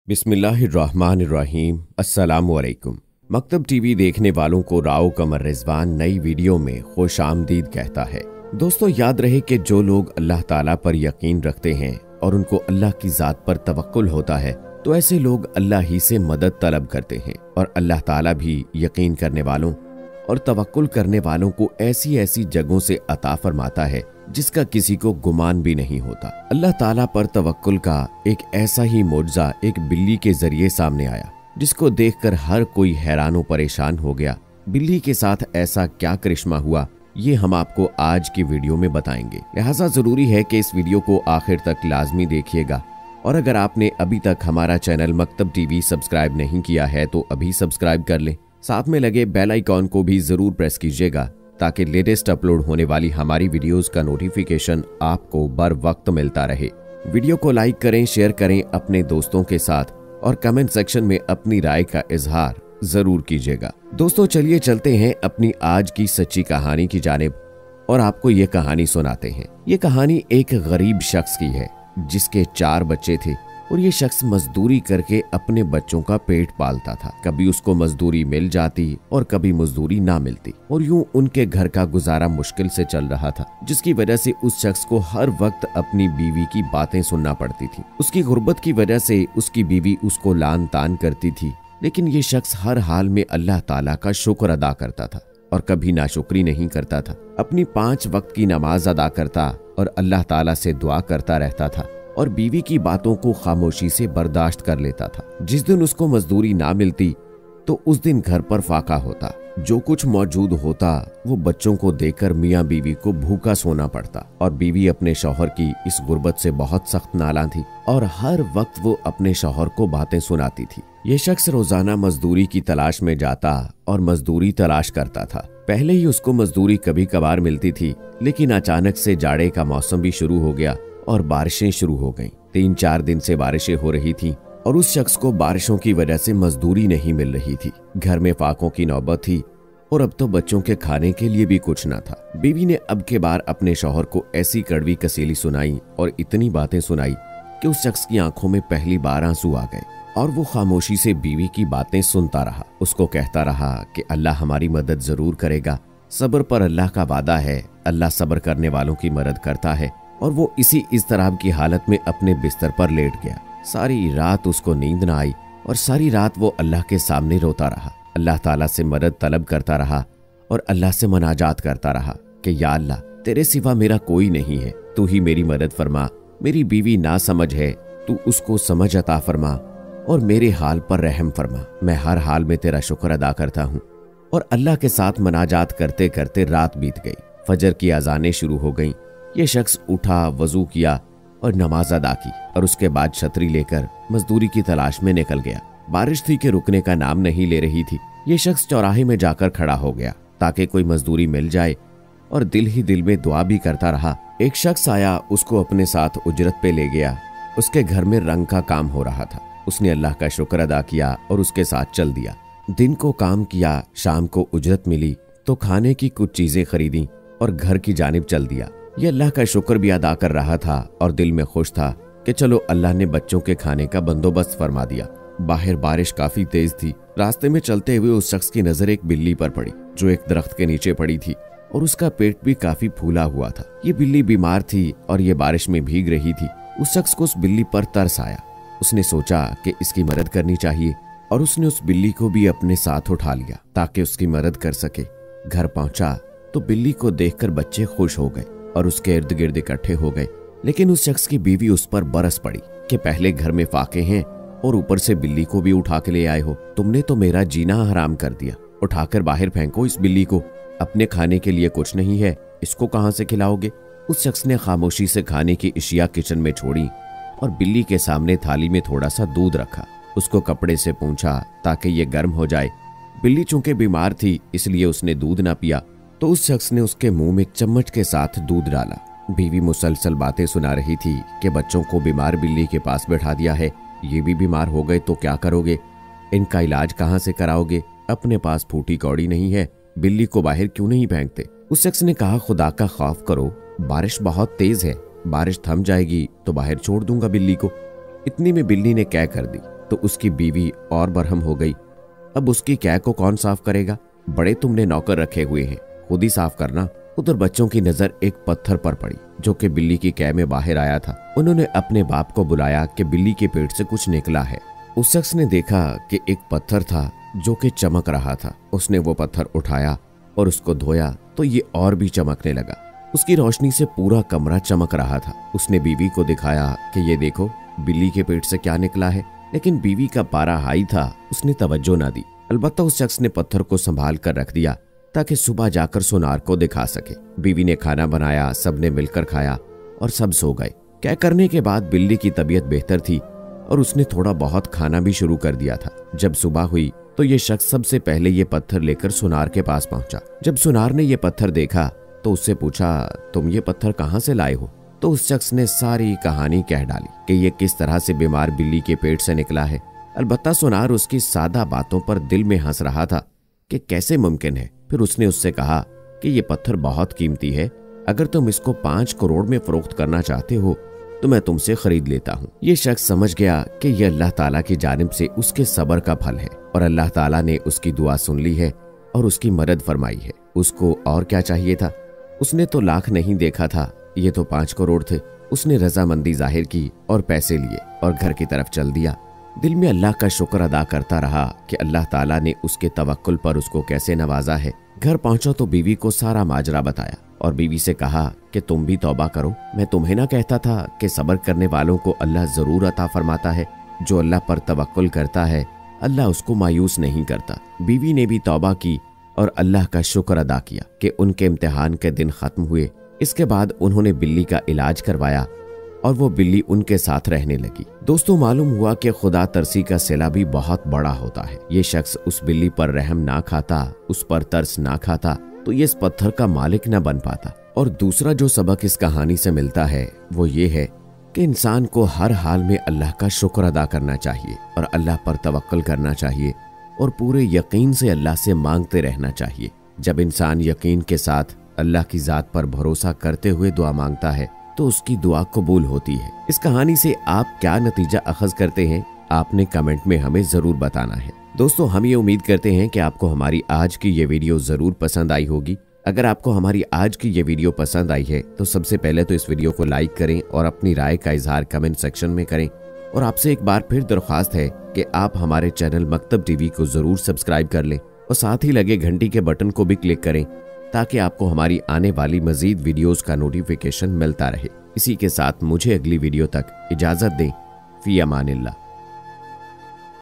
बिस्मिल्लाहिर्रहमानिर्रहीम। अस्सलामुअलैकुम। मकतब टीवी देखने वालों को राव कमर रिजवान नई वीडियो में खुश आमदीद कहता है। दोस्तों, याद रहे कि जो लोग अल्लाह ताला पर यकीन रखते हैं और उनको अल्लाह की जात पर तवक्कुल होता है तो ऐसे लोग अल्लाह ही से मदद तलब करते हैं और अल्लाह ताला भी यकीन करने वालों और तवक्कुल करने वालों को ऐसी ऐसी जगहों से अता फरमाता है जिसका किसी को गुमान भी नहीं होता। अल्लाह ताला पर तवक्कुल का एक ऐसा ही मौजज़ा एक बिल्ली के जरिए सामने आया जिसको देखकर हर कोई हैरान व परेशान हो गया। बिल्ली के साथ ऐसा क्या करिश्मा हुआ, ये हम आपको आज की वीडियो में बताएंगे। लिहाजा जरूरी है कि इस वीडियो को आखिर तक लाजमी देखिएगा और अगर आपने अभी तक हमारा चैनल मकतब टीवी सब्सक्राइब नहीं किया है तो अभी सब्सक्राइब कर लें। साथ में लगे बेल आइकॉन को भी जरूर प्रेस कीजिएगा ताकि लेटेस्ट अपलोड होने वाली हमारी वीडियोस का नोटिफिकेशन आपको बर वक्त मिलता रहे। वीडियो को लाइक करें, शेयर करें अपने दोस्तों के साथ और कमेंट सेक्शन में अपनी राय का इजहार जरूर कीजिएगा। दोस्तों, चलिए चलते हैं अपनी आज की सच्ची कहानी की जानिब और आपको ये कहानी सुनाते हैं। ये कहानी एक गरीब शख्स की है जिसके 4 बच्चे थे और ये शख्स मजदूरी करके अपने बच्चों का पेट पालता था। कभी उसको मजदूरी मिल जाती और कभी मजदूरी ना मिलती और यूं उनके घर का गुजारा मुश्किल से चल रहा था, जिसकी वजह से उस शख्स को हर वक्त अपनी बीवी की बातें सुनना पड़ती थी। उसकी गुर्बत की वजह से उसकी बीवी उसको लान तान करती थी, लेकिन ये शख्स हर हाल में अल्लाह ताला का शुक्र अदा करता था और कभी नाशुक्री नहीं करता था। अपनी 5 वक्त की नमाज अदा करता और अल्लाह ताला से दुआ करता रहता था और बीवी की बातों को खामोशी से बर्दाश्त कर लेता था। जिस दिन उसको मजदूरी ना मिलती तो उस दिन घर पर फाका होता। जो कुछ मौजूद होता वो बच्चों को देकर मियाँ बीवी को भूखा सोना पड़ता और बीवी अपने शौहर की इस गुर्बत से बहुत सख्त नाला थी और हर वक्त वो अपने शौहर को बातें सुनाती थी। ये शख्स रोजाना मजदूरी की तलाश में जाता और मजदूरी तलाश करता था। पहले ही उसको मजदूरी कभी कभार मिलती थी, लेकिन अचानक से जाड़े का मौसम भी शुरू हो गया और बारिशें शुरू हो गईं। 3-4 दिन से बारिशें हो रही थीं और उस शख्स को बारिशों की वजह से मजदूरी नहीं मिल रही थी। घर में फाकों की नौबत थी और अब तो बच्चों के खाने के लिए भी कुछ न था। बीवी ने अब के बार अपने शौहर को ऐसी कड़वी कसीली सुनाई और इतनी बातें सुनाई कि उस शख्स की आंखों में पहली बार आंसू आ गए और वो खामोशी से बीवी की बातें सुनता रहा। उसको कहता रहा कि अल्लाह हमारी मदद जरूर करेगा, सब्र पर अल्लाह का वादा है, अल्लाह सब्र करने वालों की मदद करता है। और वो इसी इज़्तिराब की हालत में अपने बिस्तर पर लेट गया। सारी रात उसको नींद न आई और सारी रात वो अल्लाह के सामने रोता रहा, अल्लाह ताला से मदद तलब करता रहा और अल्लाह से मनाजात करता रहा कि या अल्लाह, तेरे सिवा मेरा कोई नहीं है, तू ही मेरी मदद फरमा। मेरी बीवी ना समझ है, तू उसको समझ अता फरमा और मेरे हाल पर रहम फरमा। मैं हर हाल में तेरा शुक्र अदा करता हूँ। और अल्लाह के साथ मनाजात करते करते रात बीत गई। फजर की अजानें शुरू हो गईं। ये शख्स उठा, वजू किया और नमाज अदा की और उसके बाद छतरी लेकर मजदूरी की तलाश में निकल गया। बारिश थी कि रुकने का नाम नहीं ले रही थी। ये शख्स चौराहे में जाकर खड़ा हो गया ताकि कोई मजदूरी मिल जाए और दिल ही दिल में दुआ भी करता रहा। एक शख्स आया, उसको अपने साथ उजरत पे ले गया। उसके घर में रंग का काम हो रहा था। उसने अल्लाह का शुक्र अदा किया और उसके साथ चल दिया। दिन को काम किया, शाम को उजरत मिली तो खाने की कुछ चीजें खरीदी और घर की जानिब चल दिया। ये अल्लाह का शुक्र भी अदा कर रहा था और दिल में खुश था कि चलो अल्लाह ने बच्चों के खाने का बंदोबस्त फरमा दिया। बाहर बारिश काफी तेज थी। रास्ते में चलते हुए उस शख्स की नजर एक बिल्ली पर पड़ी जो एक दरख्त के नीचे पड़ी थी और उसका पेट भी काफी फूला हुआ था। ये बिल्ली बीमार थी और ये बारिश में भीग रही थी। उस शख्स को उस बिल्ली पर तरस आया। उसने सोचा कि इसकी मदद करनी चाहिए और उसने उस बिल्ली को भी अपने साथ उठा लिया ताकि उसकी मदद कर सके। घर पहुंचा तो बिल्ली को देखकर बच्चे खुश हो गए और उसके इर्द गिर्द इकट्ठे हो गए। लेकिन उस शख्स की बीवी उस पर बरस पड़ी कि पहले घर में फाके हैं और ऊपर से बिल्ली को भी उठा के ले आए हो। तुमने तो मेरा जीना हराम कर दिया। उठाकर बाहर फेंको इस बिल्ली को। अपने खाने के लिए कुछ नहीं है, इसको कहां से खिलाओगे? उस शख्स ने खामोशी से खाने की अशिया किचन में छोड़ी और बिल्ली के सामने थाली में थोड़ा सा दूध रखा। उसको कपड़े से पूंछा ताकि ये गर्म हो जाए। बिल्ली चूंकि बीमार थी इसलिए उसने दूध ना पिया तो उस शख्स ने उसके मुंह में चम्मच के साथ दूध डाला। बीवी मुसलसल बातें सुना रही थी कि बच्चों को बीमार बिल्ली के पास बैठा दिया है, ये भी बीमार हो गए तो क्या करोगे? इनका इलाज कहाँ से कराओगे? अपने पास फूटी कौड़ी नहीं है, बिल्ली को बाहर क्यों नहीं फेंकते? उस शख्स ने कहा, खुदा का खौफ करो, बारिश बहुत तेज है, बारिश थम जाएगी तो बाहर छोड़ दूंगा बिल्ली को। इतनी में बिल्ली ने क्या कर दी तो उसकी बीवी और बरहम हो गई। अब उसकी कै को कौन साफ करेगा? बड़े तुमने नौकर रखे हुए हैं, खुद ही साफ करना। उधर बच्चों की नजर एक पत्थर पर पड़ी जो कि बिल्ली की कै में बाहर आया था। उन्होंने अपने बाप को बुलाया कि बिल्ली के पेट से कुछ निकला है। उस शख्स ने देखा कि एक पत्थर था जो कि चमक रहा था। उसने वो पत्थर उठाया और उसको धोया तो ये और भी चमकने लगा। उसकी रोशनी से पूरा कमरा चमक रहा था। उसने बीवी को दिखाया कि ये देखो बिल्ली के पेट से क्या निकला है, लेकिन बीवी का पारा हाई था, उसने तवज्जो ना दी। अलबत्ता उस शख्स ने पत्थर को संभाल कर रख दिया ताकि सुबह जाकर सोनार को दिखा सके। बीवी ने खाना बनाया, सबने मिलकर खाया और सब सो गए। क्या करने के बाद बिल्ली की तबीयत बेहतर थी और उसने थोड़ा बहुत खाना भी शुरू कर दिया था। जब सुबह हुई तो ये शख्स सबसे पहले ये पत्थर लेकर सुनार के पास पहुंचा। जब सुनार ने ये पत्थर देखा तो उससे पूछा, तुम ये पत्थर कहाँ से लाए हो? तो उस शख्स ने सारी कहानी कह डाली कि ये किस तरह से बीमार बिल्ली के पेट से निकला है। अलबत्ता सुनार उसकी सादा बातों पर दिल में हंस रहा था कि कैसे मुमकिन है। फिर उसने उससे कहा कि ये पत्थर बहुत कीमती है, अगर तुम इसको 5 करोड़ में फरोख्त करना चाहते हो तो मैं तुमसे खरीद लेता हूँ। ये शख्स समझ गया कि यह अल्लाह ताला की जानिब से उसके सब्र का फल है और अल्लाह ताला ने उसकी दुआ सुन ली है और उसकी मदद फरमाई है। उसको और क्या चाहिए था? उसने तो लाख नहीं देखा था, ये तो 5 करोड़ थे। उसने रजामंदी जाहिर की और पैसे लिए और घर की तरफ चल दिया। दिल में अल्लाह का शुक्र अदा करता रहा कि अल्लाह ताला ने उसके तवक्कुल पर उसको कैसे नवाजा है। घर पहुंचा तो बीवी को सारा माजरा बताया और बीवी से कहा कि तुम भी तौबा करो। मैं तुम्हें ना कहता था कि सब्र करने वालों को अल्लाह जरूर अता फरमाता है। जो अल्लाह पर तवक्कुल करता है अल्लाह उसको मायूस नहीं करता। बीवी ने भी तौबा की और अल्लाह का शुक्र अदा किया कि उनके इम्तिहान के दिन खत्म हुए। इसके बाद उन्होंने बिल्ली का इलाज करवाया और वो बिल्ली उनके साथ रहने लगी। दोस्तों, मालूम हुआ कि खुदा तरसी का सिला भी बहुत बड़ा होता है। ये शख्स उस बिल्ली पर रहम ना खाता, उस पर तरस ना खाता तो ये इस पत्थर का मालिक ना बन पाता। और दूसरा जो सबक इस कहानी से मिलता है वो ये है कि इंसान को हर हाल में अल्लाह का शुक्र अदा करना चाहिए और अल्लाह पर तवक्कुल करना चाहिए और पूरे यकीन से अल्लाह से मांगते रहना चाहिए। जब इंसान यकीन के साथ अल्लाह की जात पर भरोसा करते हुए दुआ मांगता है तो उसकी दुआ कबूल होती है। इस कहानी से आप क्या नतीजा अखज करते हैं, आपने कमेंट में हमें जरूर बताना है। दोस्तों, हम ये उम्मीद करते हैं कि आपको हमारी आज की ये वीडियो जरूर पसंद आई होगी। अगर आपको हमारी आज की ये वीडियो पसंद आई है तो सबसे पहले तो इस वीडियो को लाइक करें और अपनी राय का इजहार कमेंट सेक्शन में करें। और आपसे एक बार फिर दरख्वास्त है कि आप हमारे चैनल मकतब टीवी को जरूर सब्सक्राइब कर लें और साथ ही लगे घंटी के बटन को भी क्लिक करें ताकि आपको हमारी आने वाली मजीद वीडियोस का नोटिफिकेशन मिलता रहे। इसी के साथ मुझे अगली वीडियो तक इजाजत दें। फी अमानिल्लाह।